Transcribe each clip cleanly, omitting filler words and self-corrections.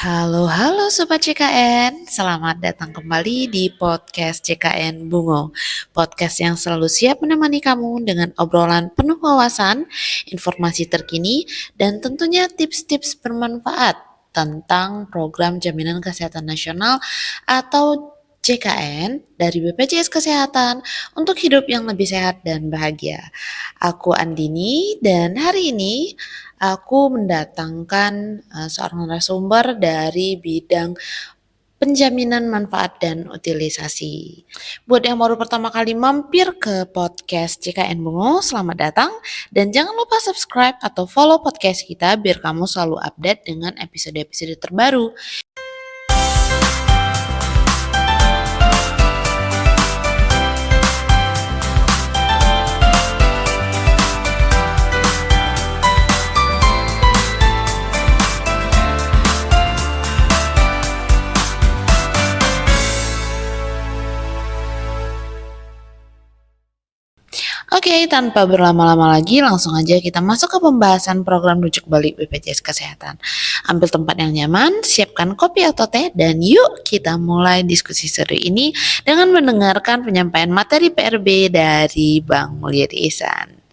Halo Sobat JKN, selamat datang kembali di podcast JKN Bungo. Podcast yang selalu siap menemani kamu dengan obrolan penuh wawasan, informasi terkini, dan tentunya tips-tips bermanfaat tentang program Jaminan Kesehatan Nasional atau JKN dari BPJS Kesehatan untuk hidup yang lebih sehat dan bahagia. Aku Andini dan hari ini aku mendatangkan seorang narasumber dari bidang penjaminan manfaat dan utilisasi. Buat yang baru pertama kali mampir ke podcast JKN Bungo, selamat datang dan jangan lupa subscribe atau follow podcast kita biar kamu selalu update dengan episode-episode terbaru. Oke, tanpa berlama-lama lagi, langsung aja kita masuk ke pembahasan program rujuk balik BPJS Kesehatan. Ambil tempat yang nyaman, siapkan kopi atau teh, dan yuk kita mulai diskusi seru ini dengan mendengarkan penyampaian materi PRB dari Bang Mulyadi Ihsan.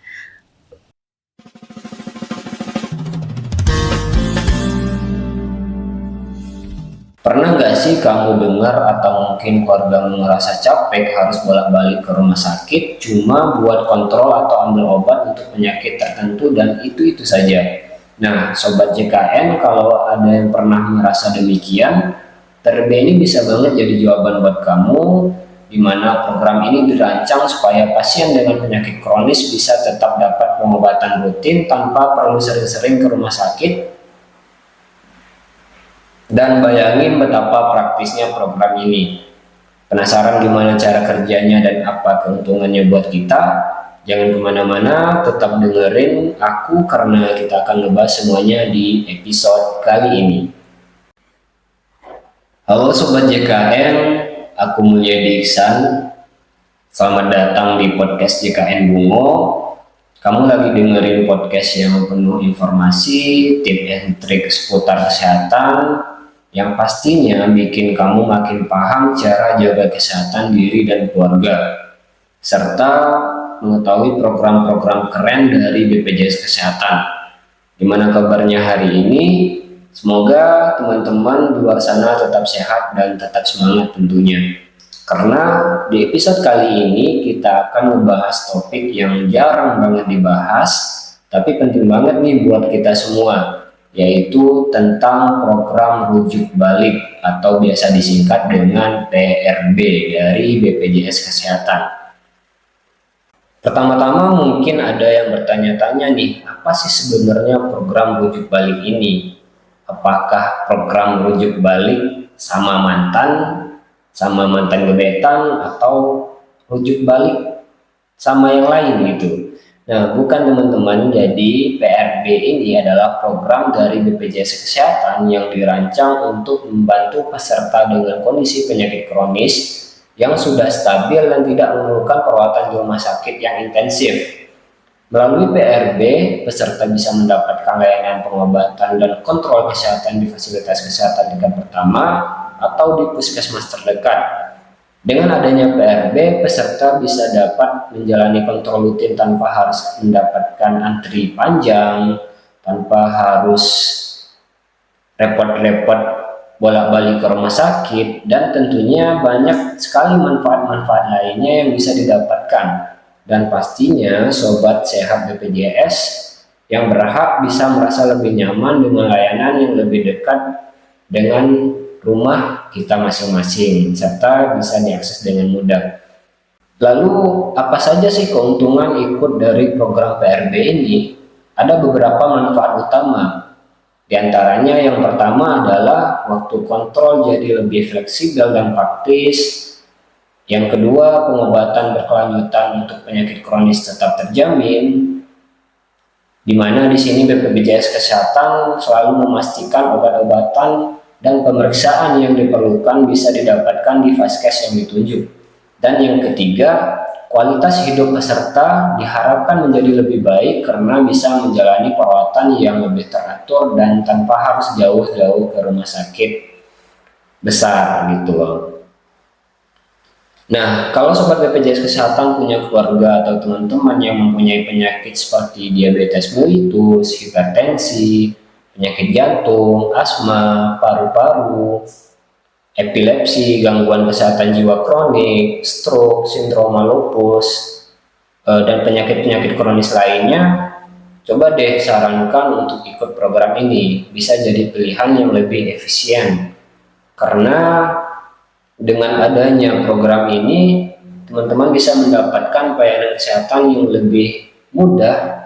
Pernah nggak sih kamu dengar atau mungkin keluarga merasa capek harus bolak-balik ke rumah sakit cuma buat kontrol atau ambil obat untuk penyakit tertentu dan itu saja. Nah, Sobat JKN, kalau ada yang pernah merasa demikian, PRB ini bisa banget jadi jawaban buat kamu, di mana program ini dirancang supaya pasien dengan penyakit kronis bisa tetap dapat pengobatan rutin tanpa perlu sering-sering ke rumah sakit. Dan bayangin betapa praktisnya program ini. Penasaran gimana cara kerjanya dan apa keuntungannya buat kita? Jangan kemana-mana, tetap dengerin aku karena kita akan ngebahas semuanya di episode kali ini. Halo Sobat JKN, aku Mulyadi Ihsan. Selamat datang di podcast JKN Bungo. Kamu lagi dengerin podcast yang penuh informasi, tips and trik seputar kesehatan, yang pastinya bikin kamu makin paham cara jaga kesehatan diri dan keluarga, serta mengetahui program-program keren dari BPJS Kesehatan. Gimana kabarnya hari ini? Semoga teman-teman di luar sana tetap sehat dan tetap semangat tentunya. Karena di episode kali ini kita akan membahas topik yang jarang banget dibahas, tapi penting banget nih buat kita semua, yaitu tentang program rujuk balik atau biasa disingkat dengan PRB dari BPJS Kesehatan. Pertama-tama mungkin ada yang bertanya-tanya nih, apa sih sebenarnya program rujuk balik ini? Apakah program rujuk balik sama mantan gebetan, atau rujuk balik sama yang lain gitu? Nah, bukan teman-teman, jadi PRB ini adalah program dari BPJS Kesehatan yang dirancang untuk membantu peserta dengan kondisi penyakit kronis yang sudah stabil dan tidak memerlukan perawatan di rumah sakit yang intensif. Melalui PRB, peserta bisa mendapatkan layanan pengobatan dan kontrol kesehatan di fasilitas kesehatan tingkat pertama atau di puskesmas terdekat. Dengan adanya PRB, peserta bisa dapat menjalani kontrol rutin tanpa harus mendapatkan antri panjang, tanpa harus repot-repot bolak-balik ke rumah sakit, dan tentunya banyak sekali manfaat-manfaat lainnya yang bisa didapatkan. Dan pastinya Sobat Sehat BPJS yang berhak bisa merasa lebih nyaman dengan layanan yang lebih dekat dengan rumah kita masing-masing, serta bisa diakses dengan mudah. Lalu apa saja sih keuntungan ikut dari program PRB ini? Ada beberapa manfaat utama. Di antaranya yang pertama adalah waktu kontrol jadi lebih fleksibel dan praktis. Yang kedua, pengobatan berkelanjutan untuk penyakit kronis tetap terjamin, di mana di sini BPJS Kesehatan selalu memastikan obat-obatan dan pemeriksaan yang diperlukan bisa didapatkan di vaskes yang ditunjuk. Dan yang ketiga, kualitas hidup peserta diharapkan menjadi lebih baik karena bisa menjalani perawatan yang lebih teratur dan tanpa harus jauh-jauh ke rumah sakit besar gitu loh. Nah, kalau sobat BPJS Kesehatan punya keluarga atau teman-teman yang mempunyai penyakit seperti diabetes mellitus, hipertensi, penyakit jantung, asma, paru-paru, epilepsi, gangguan kesehatan jiwa kronik, stroke, sindroma lupus, dan penyakit-penyakit kronis lainnya, coba deh sarankan untuk ikut program ini. Bisa jadi pilihan yang lebih efisien. Karena dengan adanya program ini, teman-teman bisa mendapatkan pelayanan kesehatan yang lebih mudah,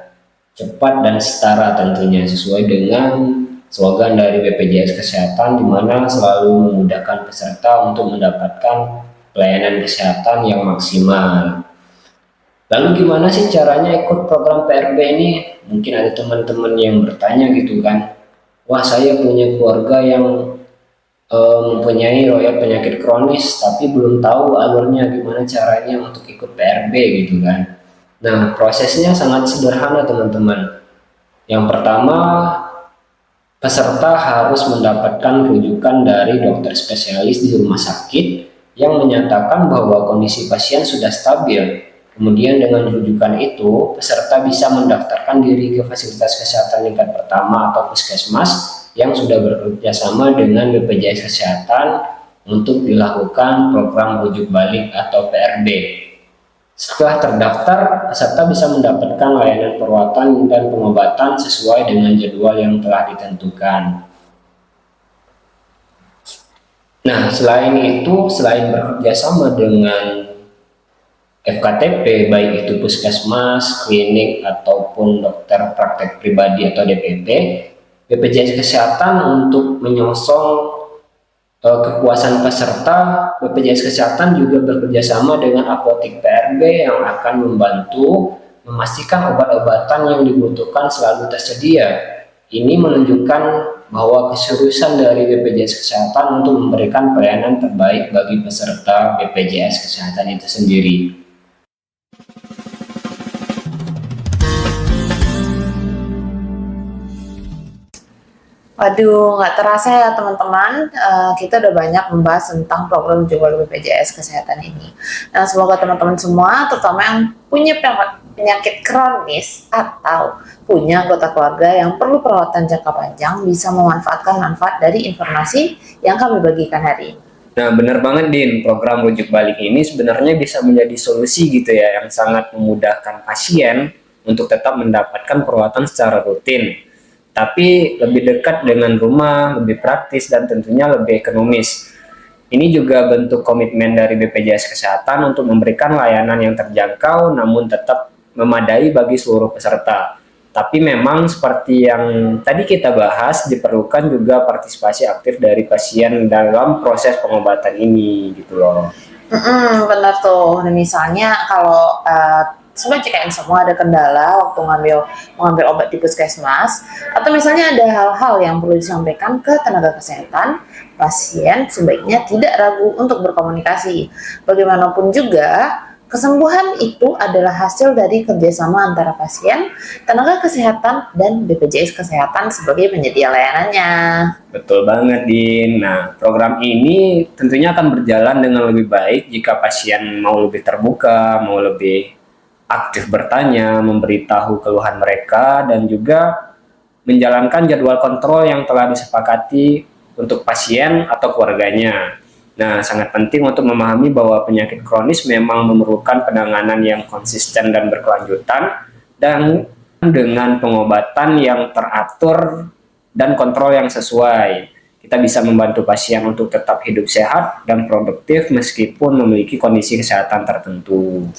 cepat, dan setara tentunya sesuai dengan slogan dari BPJS Kesehatan, di mana selalu memudahkan peserta untuk mendapatkan pelayanan kesehatan yang maksimal. Lalu gimana sih caranya ikut program PRB ini? Mungkin ada teman-teman yang bertanya gitu kan, wah saya punya keluarga yang mempunyai riwayat penyakit kronis tapi belum tahu alurnya gimana caranya untuk ikut PRB gitu kan. Nah, prosesnya sangat sederhana teman-teman. Yang pertama, peserta harus mendapatkan rujukan dari dokter spesialis di rumah sakit yang menyatakan bahwa kondisi pasien sudah stabil. Kemudian dengan rujukan itu, peserta bisa mendaftarkan diri ke fasilitas kesehatan tingkat pertama atau puskesmas yang sudah bekerja sama dengan BPJS Kesehatan untuk dilakukan program rujuk balik atau PRB. Setelah terdaftar, peserta bisa mendapatkan layanan perawatan dan pengobatan sesuai dengan jadwal yang telah ditentukan. Nah, selain itu, selain bekerja sama dengan FKTP, baik itu puskesmas, klinik, ataupun dokter praktek pribadi atau DPP, BPJS Kesehatan untuk menyongsong kepuasan peserta, BPJS Kesehatan juga bekerjasama dengan apotek PRB yang akan membantu memastikan obat-obatan yang dibutuhkan selalu tersedia. Ini menunjukkan bahwa keseriusan dari BPJS Kesehatan untuk memberikan pelayanan terbaik bagi peserta BPJS Kesehatan itu sendiri. Waduh, nggak terasa ya teman-teman, kita udah banyak membahas tentang program juga BPJS Kesehatan ini. Nah, semoga teman-teman semua, terutama yang punya penyakit kronis atau punya anggota keluarga yang perlu perawatan jangka panjang, bisa memanfaatkan manfaat dari informasi yang kami bagikan hari ini. Nah, benar banget Din, program rujuk balik ini sebenarnya bisa menjadi solusi gitu ya, yang sangat memudahkan pasien untuk tetap mendapatkan perawatan secara rutin, tapi lebih dekat dengan rumah, lebih praktis, dan tentunya lebih ekonomis. Ini juga bentuk komitmen dari BPJS Kesehatan untuk memberikan layanan yang terjangkau namun tetap memadai bagi seluruh peserta. Tapi memang seperti yang tadi kita bahas, diperlukan juga partisipasi aktif dari pasien dalam proses pengobatan ini gitu loh. Benar tuh. Misalnya kalau Sobat JKN semua ada kendala waktu mengambil obat di puskesmas, atau misalnya ada hal-hal yang perlu disampaikan ke tenaga kesehatan, pasien sebaiknya tidak ragu untuk berkomunikasi. Bagaimanapun juga, kesembuhan itu adalah hasil dari kerjasama antara pasien, tenaga kesehatan, dan BPJS Kesehatan sebagai penyedia layanannya. Betul banget, Din. Nah, program ini tentunya akan berjalan dengan lebih baik jika pasien mau lebih terbuka, mau lebih aktif bertanya, memberitahu keluhan mereka, dan juga menjalankan jadwal kontrol yang telah disepakati untuk pasien atau keluarganya. Nah, sangat penting untuk memahami bahwa penyakit kronis memang memerlukan penanganan yang konsisten dan berkelanjutan, dan dengan pengobatan yang teratur dan kontrol yang sesuai. Kita bisa membantu pasien untuk tetap hidup sehat dan produktif meskipun memiliki kondisi kesehatan tertentu.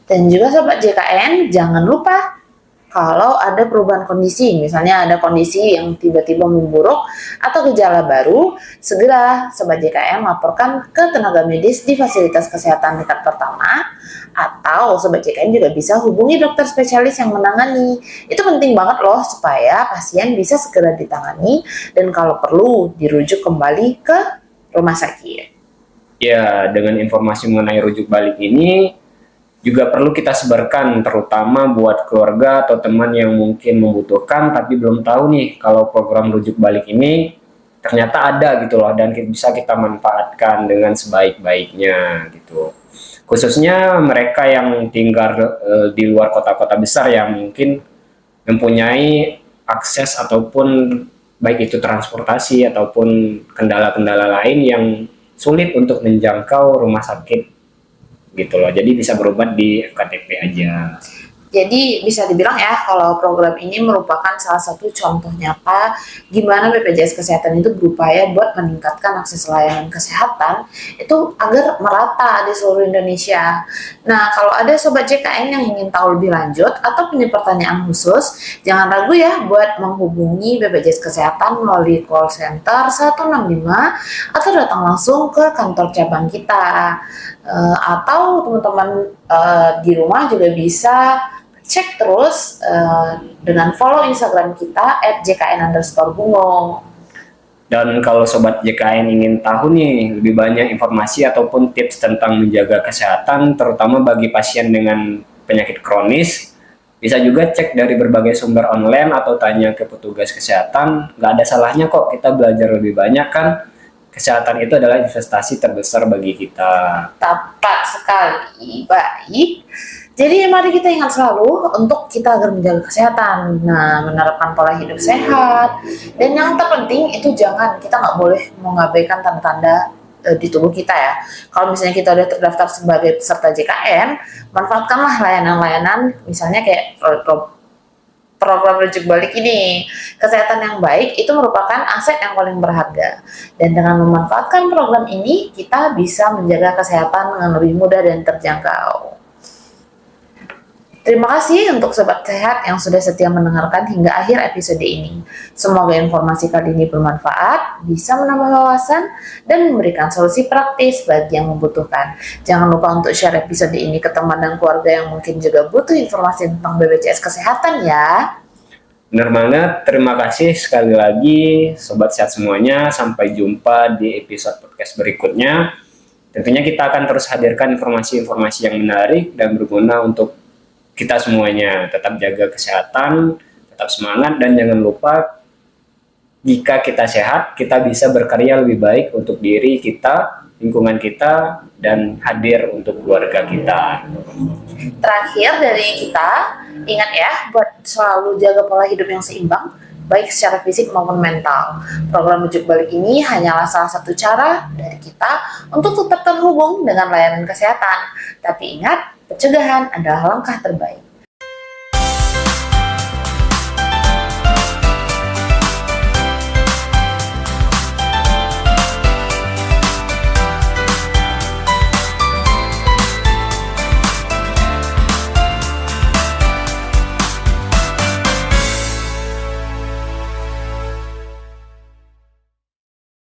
Dan juga Sobat JKN, jangan lupa kalau ada perubahan kondisi, misalnya ada kondisi yang tiba-tiba memburuk atau gejala baru, segera Sobat JKN laporkan ke tenaga medis di fasilitas kesehatan tingkat pertama, atau Sobat JKN juga bisa hubungi dokter spesialis yang menangani. Itu penting banget loh supaya pasien bisa segera ditangani dan kalau perlu dirujuk kembali ke rumah sakit. Ya, dengan informasi mengenai rujuk balik ini, juga perlu kita sebarkan, terutama buat keluarga atau teman yang mungkin membutuhkan tapi belum tahu nih kalau program rujuk balik ini ternyata ada gitu loh, dan bisa kita manfaatkan dengan sebaik-baiknya gitu. Khususnya mereka yang tinggal di luar kota-kota besar yang mungkin mempunyai akses ataupun baik itu transportasi ataupun kendala-kendala lain yang sulit untuk menjangkau rumah sakit gitu loh. Jadi bisa berobat di KTP aja. Jadi bisa dibilang ya kalau program ini merupakan salah satu contoh nyata gimana BPJS Kesehatan itu berupaya buat meningkatkan akses layanan kesehatan itu agar merata di seluruh Indonesia. Nah, kalau ada Sobat JKN yang ingin tahu lebih lanjut atau punya pertanyaan khusus, jangan ragu ya buat menghubungi BPJS Kesehatan melalui call center 165 atau datang langsung ke kantor cabang kita. Atau teman-teman di rumah juga bisa cek terus dengan follow Instagram kita @jkn_bungo. Dan kalau Sobat JKN ingin tahu nih lebih banyak informasi ataupun tips tentang menjaga kesehatan, terutama bagi pasien dengan penyakit kronis, bisa juga cek dari berbagai sumber online atau tanya ke petugas kesehatan. Nggak ada salahnya kok kita belajar lebih banyak kan. Kesehatan itu adalah investasi terbesar bagi kita. Tepat sekali, baik. Jadi mari kita ingat selalu untuk kita agar menjaga kesehatan. Nah, menerapkan pola hidup sehat. Dan yang terpenting itu kita nggak boleh mengabaikan tanda-tanda di tubuh kita ya. Kalau misalnya kita udah terdaftar sebagai peserta JKN, manfaatkanlah layanan-layanan misalnya kayak program rujuk balik ini. Kesehatan yang baik itu merupakan aset yang paling berharga. Dan dengan memanfaatkan program ini, kita bisa menjaga kesehatan dengan lebih mudah dan terjangkau. Terima kasih untuk Sobat Sehat yang sudah setia mendengarkan hingga akhir episode ini. Semoga informasi kali ini bermanfaat, bisa menambah wawasan, dan memberikan solusi praktis bagi yang membutuhkan. Jangan lupa untuk share episode ini ke teman dan keluarga yang mungkin juga butuh informasi tentang BPJS Kesehatan ya. Benar banget, terima kasih sekali lagi Sobat Sehat semuanya. Sampai jumpa di episode podcast berikutnya. Tentunya kita akan terus hadirkan informasi-informasi yang menarik dan berguna untuk kita semuanya. Tetap jaga kesehatan, tetap semangat, dan jangan lupa jika kita sehat, kita bisa berkarya lebih baik untuk diri kita, lingkungan kita, dan hadir untuk keluarga kita. Terakhir dari kita, ingat ya buat selalu jaga pola hidup yang seimbang, baik secara fisik maupun mental. Program rujuk balik ini hanyalah salah satu cara dari kita untuk tetap terhubung dengan layanan kesehatan. Tapi ingat, pencegahan adalah langkah terbaik.